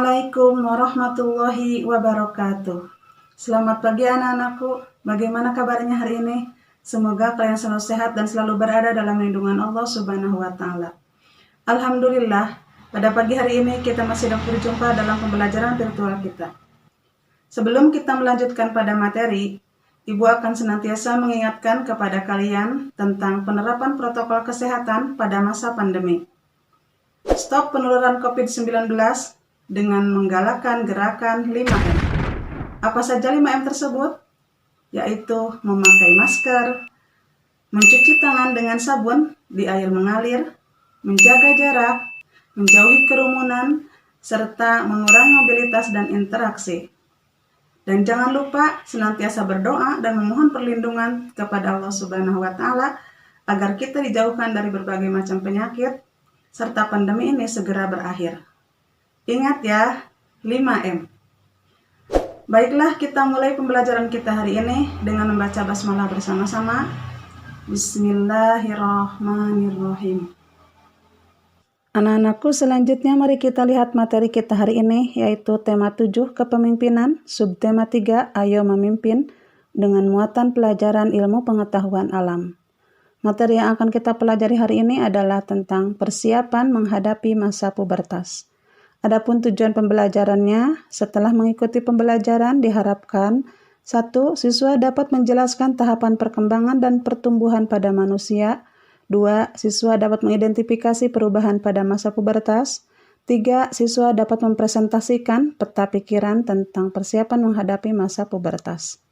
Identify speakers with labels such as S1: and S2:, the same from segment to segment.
S1: Assalamualaikum warahmatullahi wabarakatuh. Selamat pagi anak-anakku. Bagaimana kabarnya hari ini? Semoga kalian selalu sehat dan selalu berada dalam lindungan Allah Subhanahu wa Ta'ala. Alhamdulillah, pada pagi hari ini kita masih dapat berjumpa dalam pembelajaran virtual kita. Sebelum kita melanjutkan pada materi, Ibu akan senantiasa mengingatkan kepada kalian tentang penerapan protokol kesehatan pada masa pandemi. Stop penularan COVID-19 dengan menggalakkan gerakan 5M. Apa saja 5M tersebut? Yaitu memakai masker, mencuci tangan dengan sabun di air mengalir, menjaga jarak, menjauhi kerumunan, serta mengurangi mobilitas dan interaksi. Dan jangan lupa senantiasa berdoa dan memohon perlindungan kepada Allah Subhanahu wa Ta'ala agar kita dijauhkan dari berbagai macam penyakit serta pandemi ini segera berakhir. Ingat ya, 5M. Baiklah, kita mulai pembelajaran kita hari ini dengan membaca basmalah bersama-sama. Bismillahirrahmanirrahim. Anak-anakku, selanjutnya mari kita lihat materi kita hari ini, yaitu tema 7 kepemimpinan, subtema 3 ayo memimpin, dengan muatan pelajaran ilmu pengetahuan alam. Materi yang akan kita pelajari hari ini adalah tentang persiapan menghadapi masa pubertas. Adapun tujuan pembelajarannya, setelah mengikuti pembelajaran diharapkan 1. Siswa dapat menjelaskan tahapan perkembangan dan pertumbuhan pada manusia. 2. Siswa dapat mengidentifikasi perubahan pada masa pubertas. 3. Siswa dapat mempresentasikan peta pikiran tentang persiapan menghadapi masa pubertas.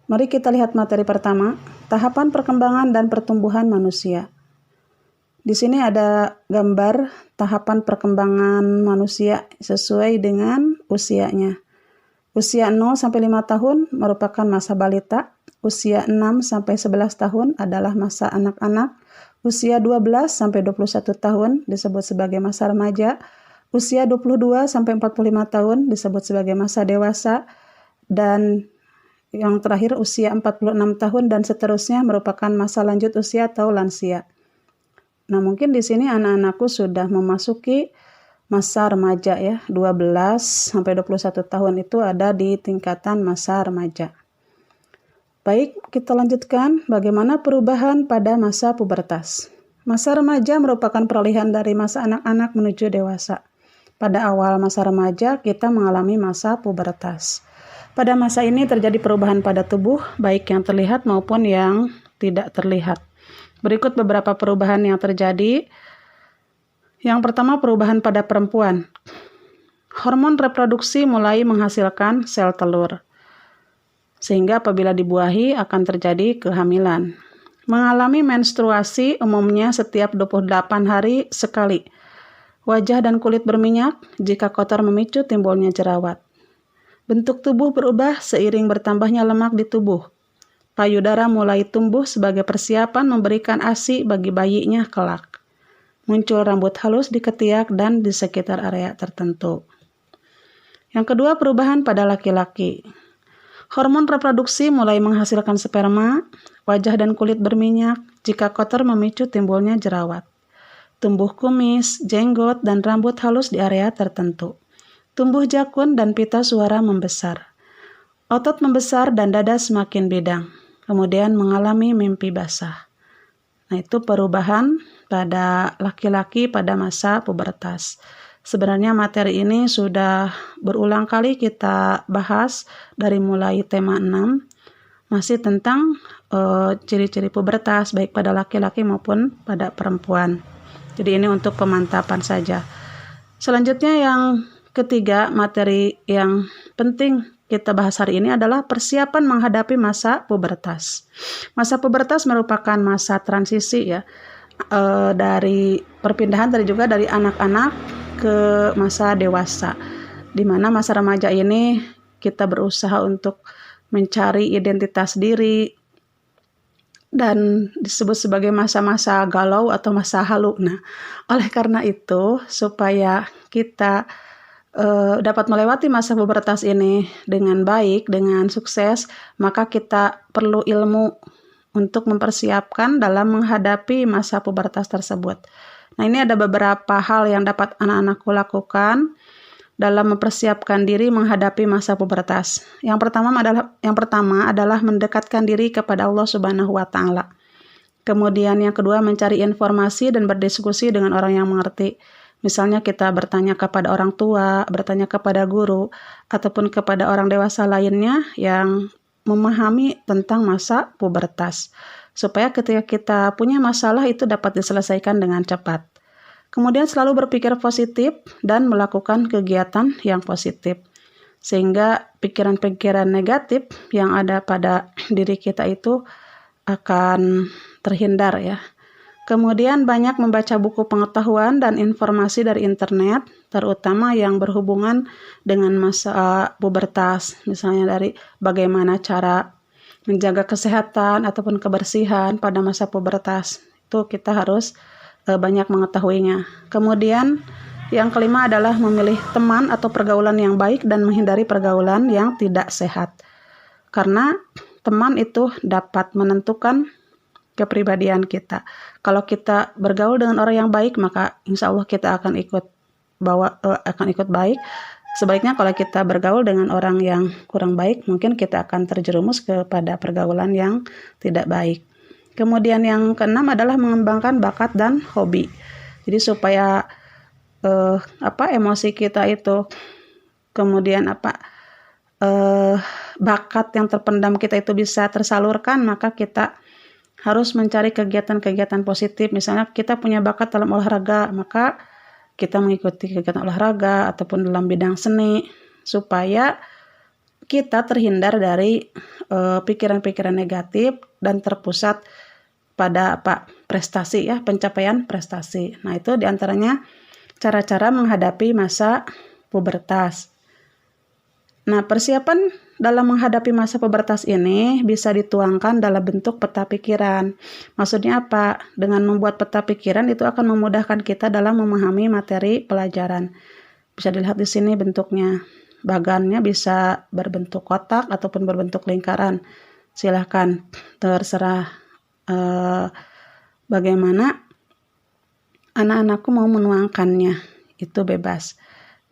S1: Mari kita lihat materi pertama, tahapan perkembangan dan pertumbuhan manusia. Di sini ada gambar tahapan perkembangan manusia sesuai dengan usianya. Usia 0 sampai 5 tahun merupakan masa balita, usia 6 sampai 11 tahun adalah masa anak-anak, usia 12 sampai 21 tahun disebut sebagai masa remaja, usia 22 sampai 45 tahun disebut sebagai masa dewasa, dan yang terakhir usia 46 tahun dan seterusnya merupakan masa lanjut usia atau lansia. Nah, mungkin di sini anak-anakku sudah memasuki masa remaja ya, 12 sampai 21 tahun itu ada di tingkatan masa remaja. Baik, kita lanjutkan bagaimana perubahan pada masa pubertas. Masa remaja merupakan peralihan dari masa anak-anak menuju dewasa. Pada awal masa remaja kita mengalami masa pubertas. Pada masa ini terjadi perubahan pada tubuh, baik yang terlihat maupun yang tidak terlihat. Berikut beberapa perubahan yang terjadi. Yang pertama, perubahan pada perempuan. Hormon reproduksi mulai menghasilkan sel telur, sehingga apabila dibuahi akan terjadi kehamilan. Mengalami menstruasi umumnya setiap 28 hari sekali. Wajah dan kulit berminyak, jika kotor memicu timbulnya jerawat. Bentuk tubuh berubah seiring bertambahnya lemak di tubuh. Payudara mulai tumbuh sebagai persiapan memberikan ASI bagi bayinya kelak. Muncul rambut halus di ketiak dan di sekitar area tertentu. Yang kedua, perubahan pada laki-laki. Hormon reproduksi mulai menghasilkan sperma, wajah dan kulit berminyak, jika kotor memicu timbulnya jerawat. Tumbuh kumis, jenggot, dan rambut halus di area tertentu. Tumbuh jakun dan pita suara membesar. Otot membesar dan dada semakin bidang. Kemudian mengalami mimpi basah. Nah, itu perubahan pada laki-laki pada masa pubertas. Sebenarnya materi ini sudah berulang kali kita bahas dari mulai tema 6. Masih tentang ciri-ciri pubertas baik pada laki-laki maupun pada perempuan. Jadi ini untuk pemantapan saja. Selanjutnya yang ketiga, materi yang penting kita bahas hari ini adalah persiapan menghadapi masa pubertas. Masa pubertas merupakan masa transisi ya, dari perpindahan juga dari anak-anak ke masa dewasa. Di mana masa remaja ini kita berusaha untuk mencari identitas diri dan disebut sebagai masa-masa galau atau masa halu. Nah, oleh karena itu supaya kita dapat melewati masa pubertas ini dengan baik, dengan sukses, maka kita perlu ilmu untuk mempersiapkan dalam menghadapi masa pubertas tersebut. Nah, ini ada beberapa hal yang dapat anak-anakku lakukan dalam mempersiapkan diri menghadapi masa pubertas. Yang pertama adalah mendekatkan diri kepada Allah Subhanahu wa taala. Kemudian yang kedua, mencari informasi dan berdiskusi dengan orang yang mengerti. Misalnya kita bertanya kepada orang tua, bertanya kepada guru, ataupun kepada orang dewasa lainnya yang memahami tentang masa pubertas. Supaya ketika kita punya masalah itu dapat diselesaikan dengan cepat. Kemudian selalu berpikir positif dan melakukan kegiatan yang positif. Sehingga pikiran-pikiran negatif yang ada pada diri kita itu akan terhindar ya. Kemudian banyak membaca buku pengetahuan dan informasi dari internet, terutama yang berhubungan dengan masa pubertas. Misalnya dari bagaimana cara menjaga kesehatan ataupun kebersihan pada masa pubertas. Itu kita harus banyak mengetahuinya. Kemudian yang kelima adalah memilih teman atau pergaulan yang baik dan menghindari pergaulan yang tidak sehat. Karena teman itu dapat menentukan kepribadian kita. Kalau kita bergaul dengan orang yang baik, maka insya Allah kita akan ikut baik. Sebaliknya kalau kita bergaul dengan orang yang kurang baik, mungkin kita akan terjerumus kepada pergaulan yang tidak baik. Kemudian yang keenam adalah mengembangkan bakat dan hobi. Jadi supaya emosi kita itu, kemudian bakat yang terpendam kita itu bisa tersalurkan, maka kita harus mencari kegiatan-kegiatan positif. Misalnya kita punya bakat dalam olahraga, maka kita mengikuti kegiatan olahraga ataupun dalam bidang seni, supaya kita terhindar dari pikiran-pikiran negatif dan terpusat pada prestasi ya, pencapaian prestasi. Nah, itu diantaranya cara-cara menghadapi masa pubertas. Nah, persiapan dalam menghadapi masa pubertas ini bisa dituangkan dalam bentuk peta pikiran. Maksudnya apa? Dengan membuat peta pikiran itu akan memudahkan kita dalam memahami materi pelajaran. Bisa dilihat di sini bentuknya. Bagannya bisa berbentuk kotak ataupun berbentuk lingkaran. Silahkan, terserah bagaimana anak-anakku mau menuangkannya, itu bebas.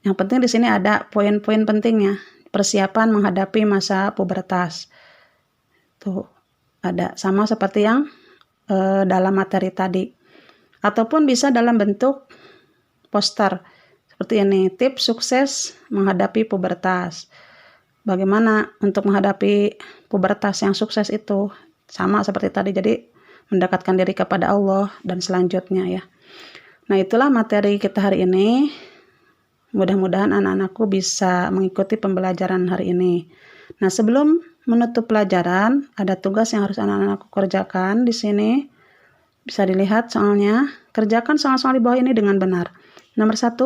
S1: Yang penting di sini ada poin-poin pentingnya. Persiapan menghadapi masa pubertas. Tuh ada sama seperti yang dalam materi tadi. Ataupun bisa dalam bentuk poster. Seperti ini, tips sukses menghadapi pubertas. Bagaimana untuk menghadapi pubertas yang sukses itu? Sama seperti tadi, jadi mendekatkan diri kepada Allah dan selanjutnya ya. Nah, itulah materi kita hari ini. Mudah-mudahan anak-anakku bisa mengikuti pembelajaran hari ini. Nah, sebelum menutup pelajaran, ada tugas yang harus anak-anakku kerjakan di sini. Bisa dilihat soalnya. Kerjakan soal-soal di bawah ini dengan benar. Nomor 1,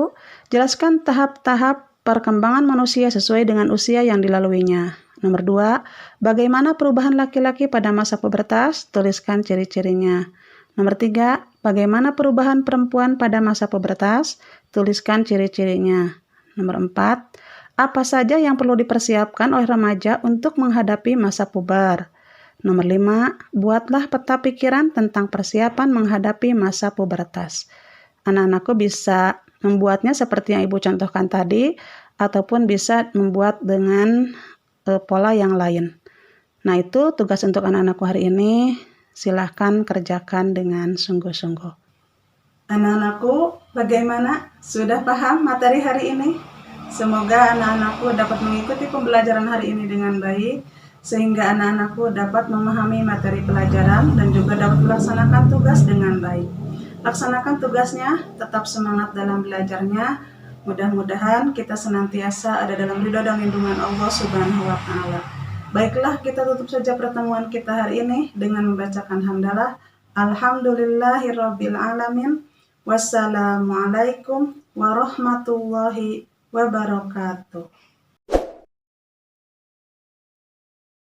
S1: jelaskan tahap-tahap perkembangan manusia sesuai dengan usia yang dilaluinya. Nomor 2, bagaimana perubahan laki-laki pada masa pubertas? Tuliskan ciri-cirinya. Nomor 3, bagaimana perubahan perempuan pada masa pubertas? Tuliskan ciri-cirinya. Nomor 4, apa saja yang perlu dipersiapkan oleh remaja untuk menghadapi masa puber? Nomor 5, buatlah peta pikiran tentang persiapan menghadapi masa pubertas. Anak-anakku bisa membuatnya seperti yang Ibu contohkan tadi, ataupun bisa membuat dengan pola yang lain. Nah, itu tugas untuk anak-anakku hari ini. Silahkan kerjakan dengan sungguh-sungguh. Anak-anakku, bagaimana? Sudah paham materi hari ini? Semoga anak-anakku dapat mengikuti pembelajaran hari ini dengan baik, sehingga anak-anakku dapat memahami materi pelajaran dan juga dapat melaksanakan tugas dengan baik. Laksanakan tugasnya, tetap semangat dalam belajarnya. Mudah-mudahan kita senantiasa ada dalam ridha dan lindungan Allah Subhanahu wa taala. Baiklah, kita tutup saja pertemuan kita hari ini dengan membacakan hamdalah. Alhamdulillahirabbil alamin. Wassalamualaikum warahmatullahi wabarakatuh.